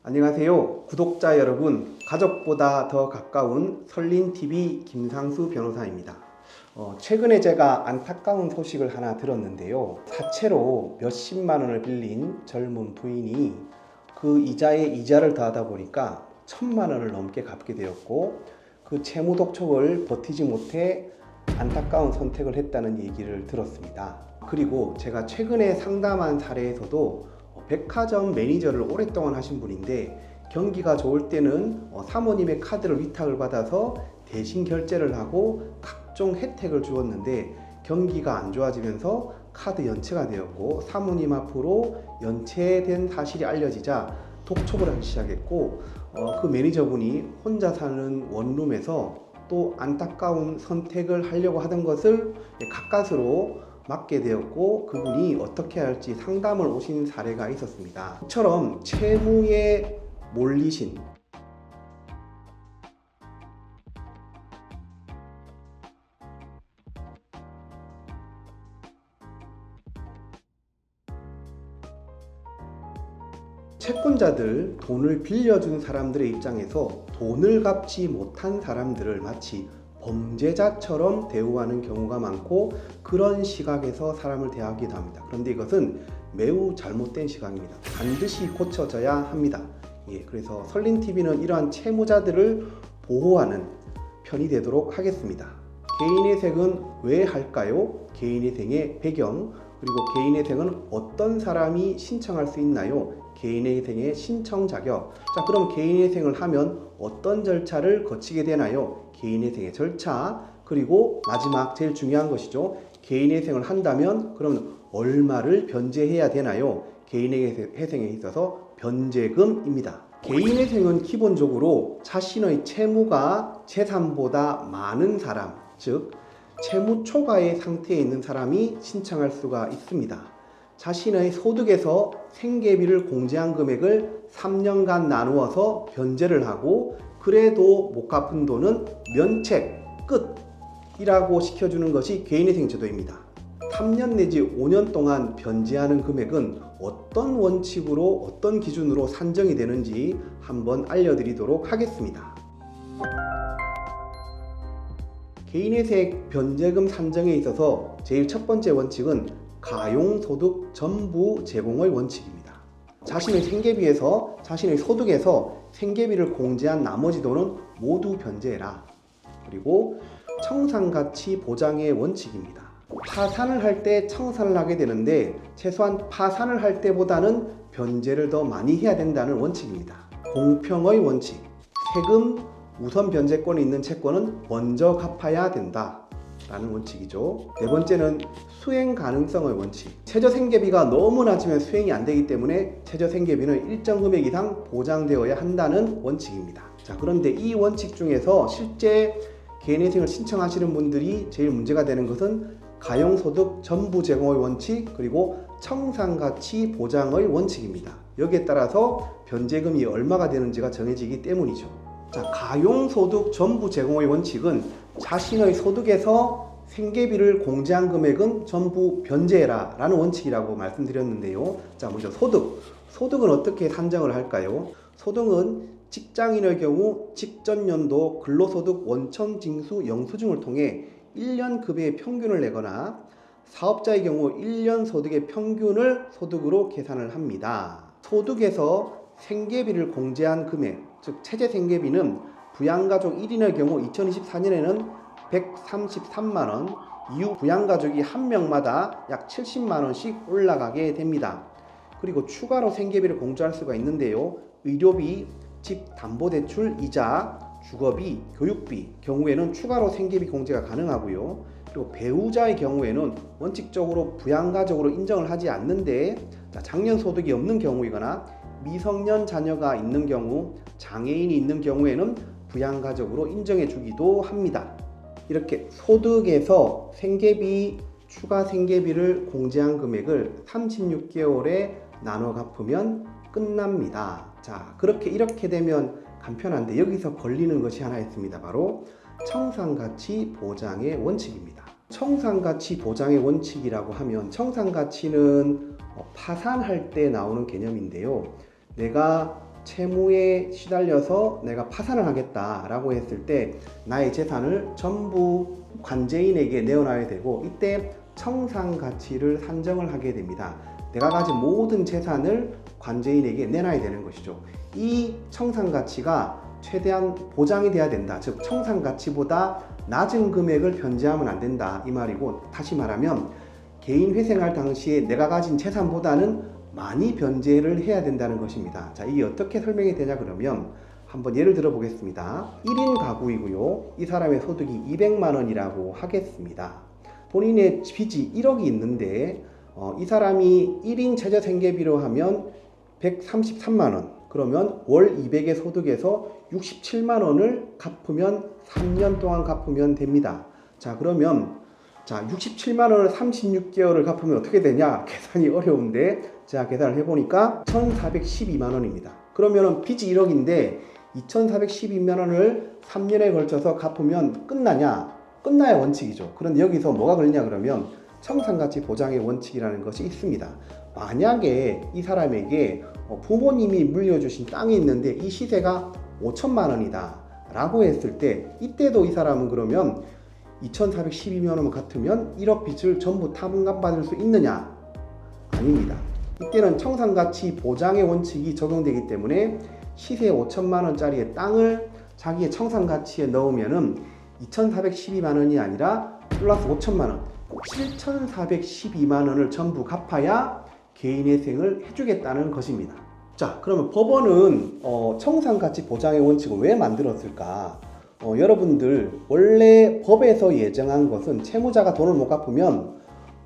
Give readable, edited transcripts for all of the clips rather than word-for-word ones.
안녕하세요. 구독자 여러분, 가족보다 더 가까운 설린TV 김상수 변호사입니다. 최근에 제가 안타까운 소식을 하나 들었는데요. 사채로 몇십만 원을 빌린 젊은 부인이 그 이자에 이자를 더하다 보니까 1,000만 원을 넘게 갚게 되었고, 그 채무 독촉을 버티지 못해 안타까운 선택을 했다는 얘기를 들었습니다. 그리고 제가 최근에 상담한 사례에서도 백화점 매니저를 오랫동안 하신 분인데, 경기가 좋을 때는 사모님의 카드를 위탁을 받아서 대신 결제를 하고 각종 혜택을 주었는데, 경기가 안 좋아지면서 카드 연체가 되었고 사모님 앞으로 연체된 사실이 알려지자 독촉을 하기 시작했고, 그 매니저분이 혼자 사는 원룸에서 또 안타까운 선택을 하려고 하던 것을 가까스로 맡게 되었고, 그분이 어떻게 할지 상담을 오신 사례가 있었습니다. 이처럼 채무에 몰리신 채권자들, 돈을 빌려준 사람들의 입장에서 돈을 갚지 못한 사람들을 마치 범죄자처럼 대우하는 경우가 많고, 그런 시각에서 사람을 대하기도 합니다. 그런데 이것은 매우 잘못된 시각입니다. 반드시 고쳐져야 합니다. 그래서 설린TV는 이러한 채무자들을 보호하는 편이 되도록 하겠습니다. 개인회생은 왜 할까요? 개인회생의 배경, 그리고 개인회생은 어떤 사람이 신청할 수 있나요? 개인회생의 신청 자격. 자, 그럼 개인회생을 하면 어떤 절차를 거치게 되나요? 개인회생의 절차. 그리고 마지막 제일 중요한 것이죠. 개인회생을 한다면 그러면 얼마를 변제해야 되나요? 개인회생에 있어서 변제금입니다. 개인회생은 기본적으로 자신의 채무가 재산보다 많은 사람, 즉 채무 초과의 상태에 있는 사람이 신청할 수가 있습니다. 자신의 소득에서 생계비를 공제한 금액을 3년간 나누어서 변제를 하고, 그래도 못 갚은 돈은 면책 끝이라고 시켜주는 것이 개인회생 제도입니다. 3년 내지 5년 동안 변제하는 금액은 어떤 원칙으로, 어떤 기준으로 산정이 되는지 한번 알려드리도록 하겠습니다. 개인회생 변제금 산정에 있어서 제일 첫 번째 원칙은 가용소득 전부 제공의 원칙입니다. 자신의 생계비에서, 자신의 소득에서 생계비를 공제한 나머지 돈은 모두 변제해라. 그리고 청산가치 보장의 원칙입니다. 파산을 할 때 청산을 하게 되는데 최소한 파산을 할 때보다는 변제를 더 많이 해야 된다는 원칙입니다. 공평의 원칙, 세금 우선 변제권이 있는 채권은 먼저 갚아야 된다 라는 원칙이죠. 네 번째는 수행 가능성의 원칙. 최저생계비가 너무 낮으면 수행이 안 되기 때문에 최저생계비는 일정 금액 이상 보장되어야 한다는 원칙입니다. 자, 그런데 이 원칙 중에서 실제 개인회생을 신청하시는 분들이 제일 문제가 되는 것은 가용소득 전부 제공의 원칙, 그리고 청산가치 보장의 원칙입니다. 여기에 따라서 변제금이 얼마가 되는지가 정해지기 때문이죠. 자, 가용소득 전부 제공의 원칙은 자신의 소득에서 생계비를 공제한 금액은 전부 변제해라 라는 원칙이라고 말씀드렸는데요. 자, 먼저 소득은 어떻게 산정을 할까요? 소득은 직장인의 경우 직전 연도 근로소득 원천징수 영수증을 통해 1년 급여의 평균을 내거나, 사업자의 경우 1년 소득의 평균을 소득으로 계산을 합니다. 소득에서 생계비를 공제한 금액, 즉 최저생계비는 부양가족 1인의 경우 2024년에는 133만원, 이후 부양가족이 한 명마다 약 70만원씩 올라가게 됩니다. 그리고 추가로 생계비를 공제할 수가 있는데요. 의료비, 집담보대출 이자, 주거비, 교육비 경우에는 추가로 생계비 공제가 가능하고요. 그리고 배우자의 경우에는 원칙적으로 부양가족으로 인정을 하지 않는데, 장년 소득이 없는 경우이거나 미성년 자녀가 있는 경우, 장애인이 있는 경우에는 부양가족으로 인정해 주기도 합니다. 이렇게 소득에서 생계비, 추가 생계비를 공제한 금액을 36개월에 나눠 갚으면 끝납니다. 자, 이렇게 되면 간편한데 여기서 걸리는 것이 하나 있습니다. 바로 청산가치 보장의 원칙입니다. 청산가치 보장의 원칙이라고 하면, 청산가치는 파산할 때 나오는 개념인데요. 내가 채무에 시달려서 내가 파산을 하겠다라고 했을 때 나의 재산을 전부 관제인에게 내어놔야 되고, 이때 청산가치를 산정을 하게 됩니다. 내가 가진 모든 재산을 관제인에게 내놔야 되는 것이죠. 이 청산가치가 최대한 보장이 돼야 된다. 즉 청산가치보다 낮은 금액을 변제하면 안 된다 이 말이고, 다시 말하면 개인 회생할 당시에 내가 가진 재산보다는 많이 변제를 해야 된다는 것입니다. 자, 이게 어떻게 설명이 되냐 그러면 한번 예를 들어 보겠습니다. 1인 가구이고요. 이 사람의 소득이 200만 원이라고 하겠습니다. 본인의 빚이 1억이 있는데 이 사람이 1인 최저생계비로 하면 133만 원, 그러면 월 200의 소득에서 67만 원을 갚으면 3년 동안 갚으면 됩니다. 자, 그러면 67만 원을 36개월을 갚으면 어떻게 되냐? 계산이 어려운데 제가 계산을 해보니까 1412만 원입니다. 그러면 빚이 1억인데 2412만 원을 3년에 걸쳐서 갚으면 끝나냐? 끝나야 원칙이죠. 그런데 여기서 뭐가 걸리냐 그러면 청산가치 보장의 원칙이라는 것이 있습니다. 만약에 이 사람에게 부모님이 물려주신 땅이 있는데 이 시세가 5천만 원이다 라고 했을 때, 이때도 이 사람은 그러면 2412만 원 같으면 1억 빚을 전부 탕감받을 수 있느냐? 아닙니다. 이때는 청산가치 보장의 원칙이 적용되기 때문에 시세 5천만 원짜리의 땅을 자기의 청산가치에 넣으면은 2412만 원이 아니라 플러스 5천만 원, 7412만 원을 전부 갚아야 개인회생을 해주겠다는 것입니다. 자, 그러면 법원은 청산가치 보장의 원칙을 왜 만들었을까? 여러분들 원래 법에서 예정한 것은 채무자가 돈을 못 갚으면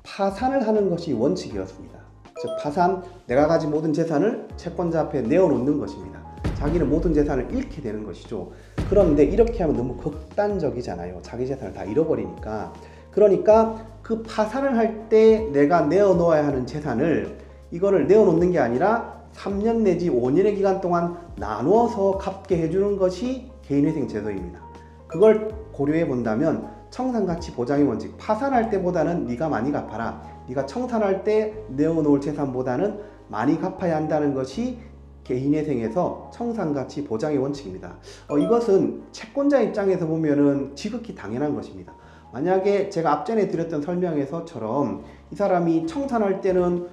파산을 하는 것이 원칙이었습니다. 즉 파산, 내가 가진 모든 재산을 채권자 앞에 내어놓는 것입니다. 자기는 모든 재산을 잃게 되는 것이죠. 그런데 이렇게 하면 너무 극단적이잖아요. 자기 재산을 다 잃어버리니까. 그러니까 그 파산을 할 때 내가 내어놓아야 하는 재산을, 이거를 내어놓는 게 아니라 3년 내지 5년의 기간 동안 나누어서 갚게 해주는 것이 개인회생 제도입니다. 그걸 고려해 본다면 청산가치 보장의 원칙, 파산할 때보다는 네가 많이 갚아라, 네가 청산할 때 내어놓을 재산보다는 많이 갚아야 한다는 것이 개인회생에서 청산가치 보장의 원칙입니다. 이것은 채권자 입장에서 보면은 지극히 당연한 것입니다. 만약에 제가 앞전에 드렸던 설명에서처럼 이 사람이 청산할 때는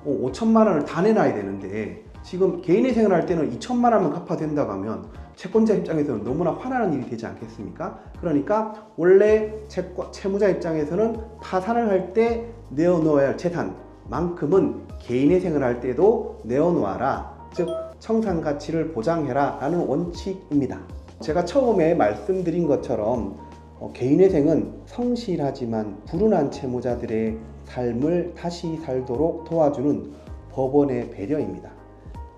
5천만 원을 다 내놔야 되는데 지금 개인회생을 할 때는 2천만 원만 갚아도 된다고 하면 채권자 입장에서는 너무나 화나는 일이 되지 않겠습니까? 그러니까 원래 채무자 입장에서는 파산을 할 때 내어놓아야 할 재산만큼은 개인회생을 할 때도 내어놓아라, 즉 청산가치를 보장해라 라는 원칙입니다. 제가 처음에 말씀드린 것처럼 개인회생은 성실하지만 불운한 채무자들의 삶을 다시 살도록 도와주는 법원의 배려입니다.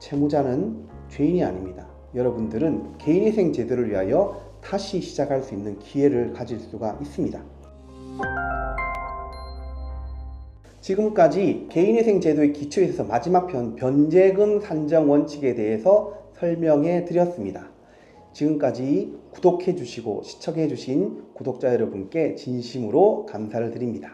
채무자는 죄인이 아닙니다. 여러분들은 개인회생 제도를 위하여 다시 시작할 수 있는 기회를 가질 수가 있습니다. 지금까지 개인회생 제도의 기초에 있어서 마지막 편 변제금 산정 원칙에 대해서 설명해 드렸습니다. 지금까지 구독해 주시고 시청해 주신 구독자 여러분께 진심으로 감사를 드립니다.